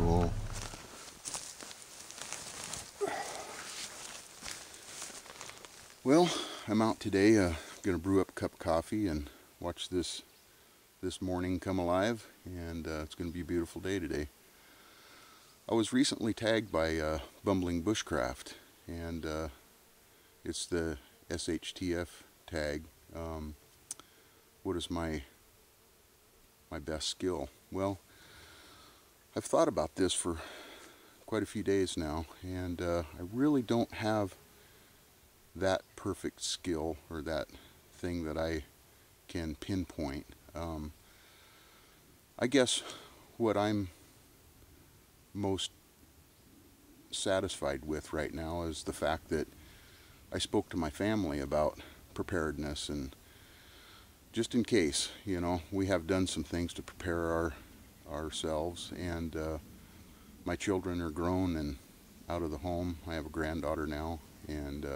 cool. Well, I'm out today, gonna brew up a cup of coffee and watch this morning come alive, and it's gonna be a beautiful day today. I was recently tagged by BumblingBushcraft, and it's the SHTF tag. What is my best skill? Well, I've thought about this for quite a few days now, and I really don't have that perfect skill or that thing that I can pinpoint. I guess what I'm most satisfied with right now is the fact that I spoke to my family about preparedness, and just in case, you know, we have done some things to prepare ourselves, and my children are grown and out of the home. I have a granddaughter now, and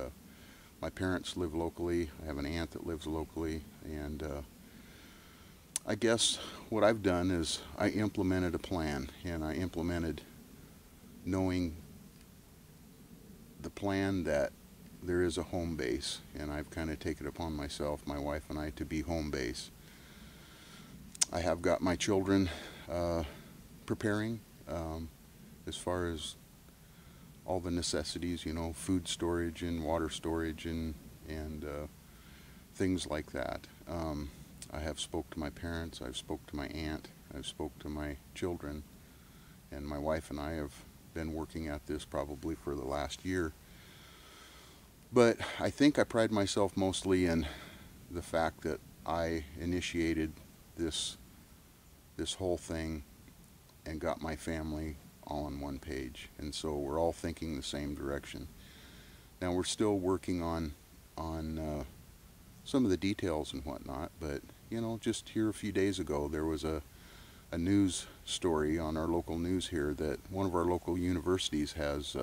my parents live locally. I have an aunt that lives locally, and I guess what I've done is I implemented a plan, and I implemented knowing the plan that there is a home base, and I've kind of taken it upon myself, my wife and I, to be home base. I have got my children preparing as far as all the necessities, you know, food storage and water storage and things like that. I have spoke to my parents, I've spoke to my aunt, I've spoke to my children, and my wife and I have been working at this probably for the last year. But I think I pride myself mostly in the fact that I initiated this whole thing and got my family all on one page, and so we're all thinking the same direction. Now we're still working on some of the details and whatnot, but you know, just here a few days ago there was a news story on our local news here that one of our local universities has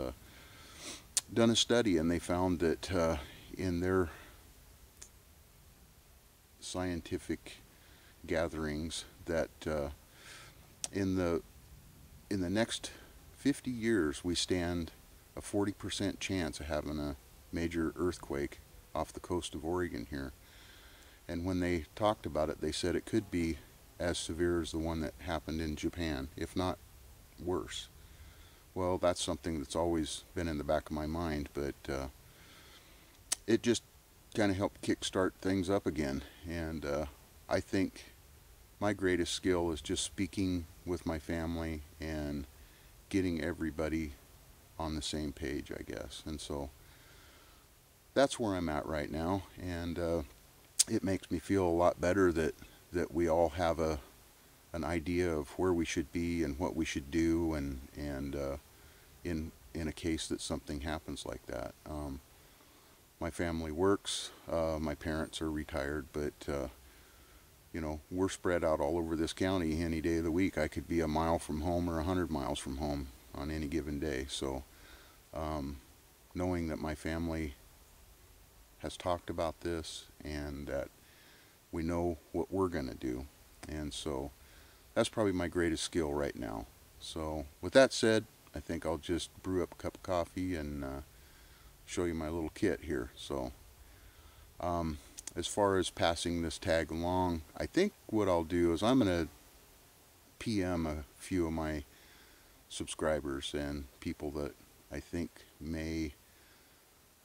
done a study, and they found that in their scientific gatherings that in the next 50 years we stand a 40% chance of having a major earthquake off the coast of Oregon here. And when they talked about it, they said it could be as severe as the one that happened in Japan, if not worse. Well, that's something that's always been in the back of my mind, but it just kind of helped kickstart things up again. And I think my greatest skill is just speaking with my family and getting everybody on the same page, I guess. And so that's where I'm at right now, and it makes me feel a lot better that we all have an idea of where we should be and what we should do, and in a case that something happens like that. My family works. My parents are retired, but you know, we're spread out all over this county. Any day of the week I could be a mile from home or 100 miles from home on any given day. So knowing that my family has talked about this and that we know what we're going to do, and so that's probably my greatest skill right now. So with that said, I think I'll just brew up a cup of coffee and show you my little kit here. So as far as passing this tag along, I think what I'll do is I'm going to PM a few of my subscribers and people that I think may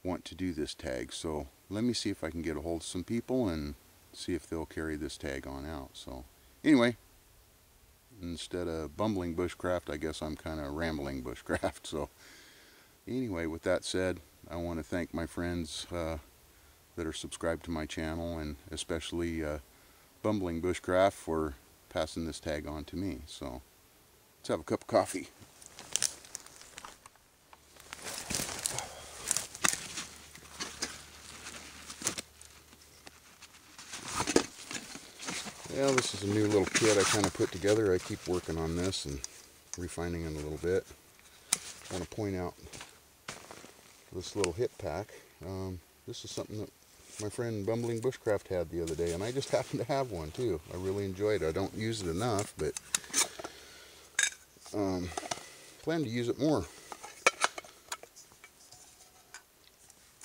want to do this tag. So let me see if I can get a hold of some people and see if they'll carry this tag on out. So anyway, instead of bumbling bushcraft, I guess I'm kind of rambling bushcraft. So anyway, with that said, I want to thank my friends that are subscribed to my channel, and especially Bumbling Bushcraft for passing this tag on to me. So let's have a cup of coffee. Yeah, this is a new little kit I kind of put together. I keep working on this and refining it a little bit. I want to point out this little hip pack. This is something that my friend Bumbling Bushcraft had the other day, and I just happen to have one too. I really enjoyed it. I don't use it enough, but plan to use it more.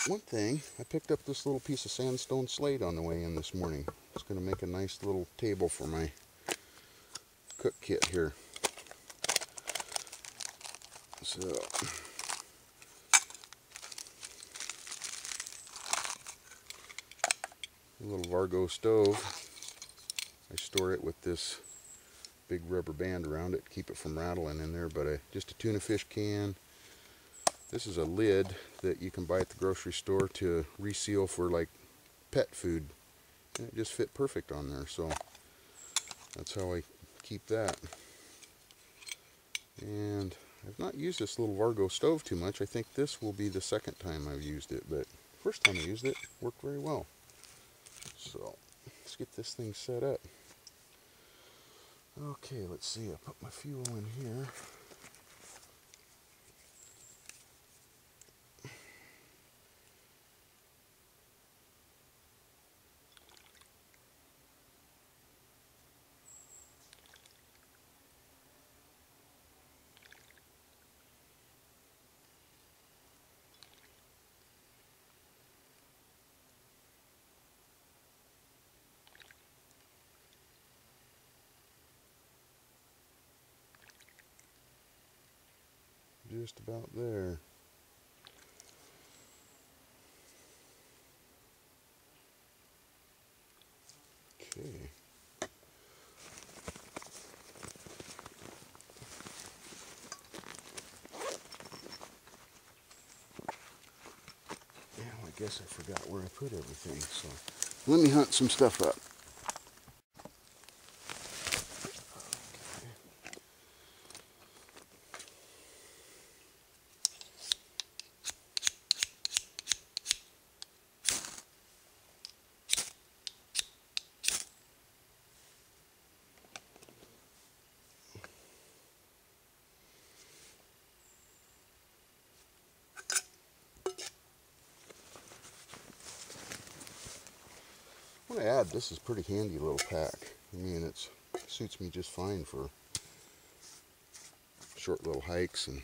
One thing, I picked up this little piece of sandstone slate on the way in this morning. It's going to make a nice little table for my cook kit here. So, a little Vargo stove. I store it with this big rubber band around it to keep it from rattling in there, but just a tuna fish can. This is a lid that you can buy at the grocery store to reseal for like pet food. And it just fit perfect on there, so that's how I keep that. And I've not used this little Vargo stove too much. I think this will be the second time I've used it, but first time I used it worked very well. So let's get this thing set up. Okay, let's see. I put my fuel in here. Just about there. Okay. Now I guess I forgot where I put everything, so let me hunt some stuff up. I want to add, this is a pretty handy little pack. I mean, it suits me just fine for short little hikes, and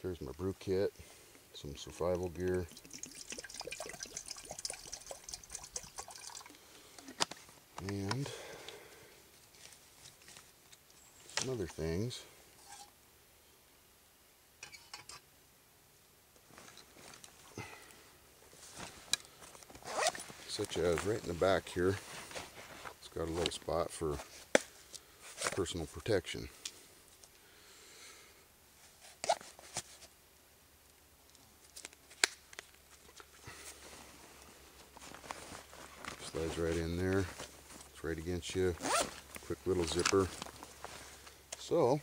here's my brew kit, some survival gear, and some other things. Such as right in the back here, it's got a little spot for personal protection. Slides right in there. It's right against you. Quick little zipper. So,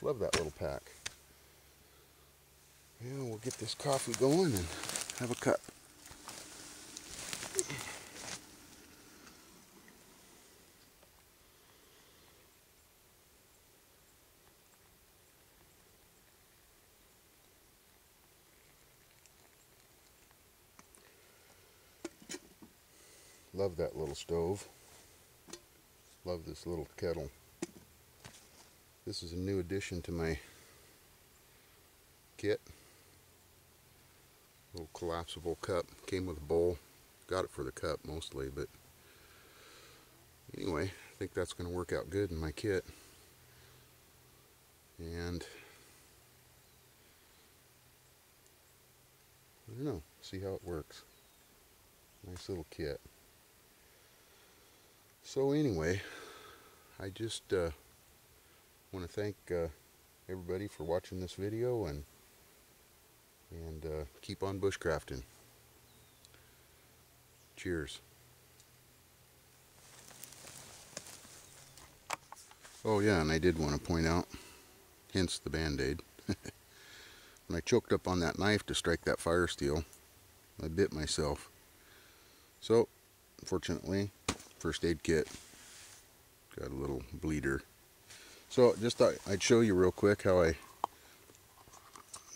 love that little pack. Yeah, we'll get this coffee going and have a cup. Love that little stove. Love this little kettle. This is a new addition to my kit. Little collapsible cup. Came with a bowl. Got it for the cup mostly, but anyway, I think that's going to work out good in my kit. And I don't know, see how it works. Nice little kit. So anyway, I just want to thank everybody for watching this video, and keep on bushcrafting. Cheers. Oh yeah, and I did want to point out, hence the band-aid, when I choked up on that knife to strike that fire steel, I bit myself. So, fortunately, first aid kit, got a little bleeder. So, just thought I'd show you real quick how I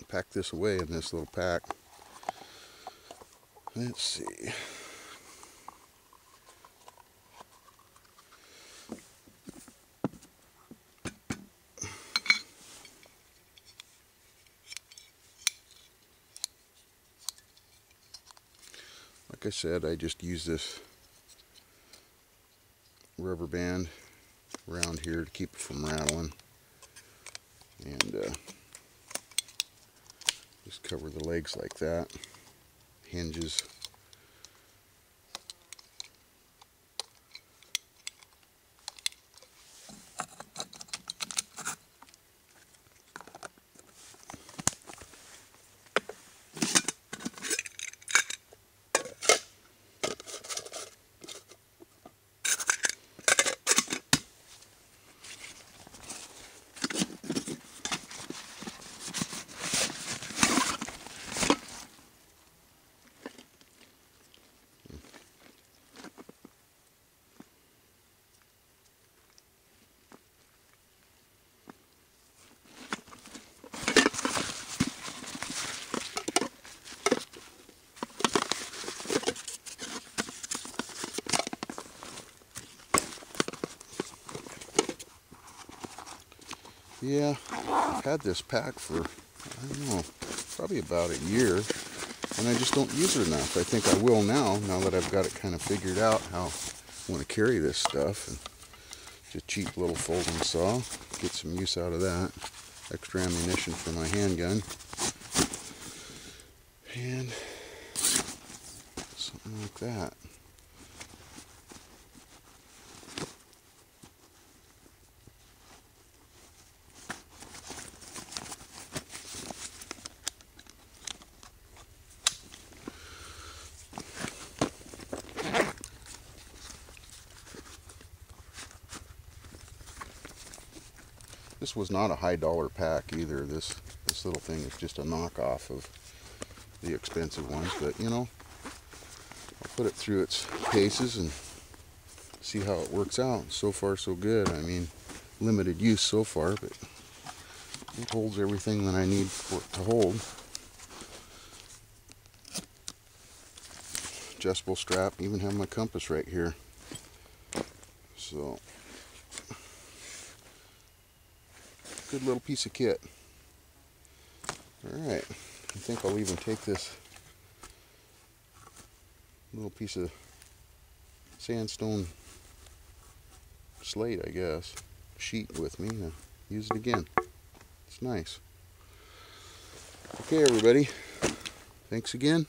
pack this away in this little pack. Let's see. like I said, I just use this rubber band around here to keep it from rattling, and just cover the legs like that. Hinges. Yeah, I've had this pack for, I don't know, probably about a year, and I just don't use it enough. I think I will now that I've got it kind of figured out how I want to carry this stuff. And just cheap little folding saw, get some use out of that. Extra ammunition for my handgun. And something like that. This was not a high dollar pack either. This little thing is just a knockoff of the expensive ones, but you know, I'll put it through its paces and see how it works out. So far so good. I mean, limited use so far, but it holds everything that I need for it to hold. Adjustable strap, even have my compass right here. So good little piece of kit. Alright, I think I'll even take this little piece of sandstone slate, I guess, sheet with me to use it again. It's nice. Okay everybody, thanks again,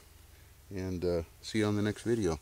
and see you on the next video.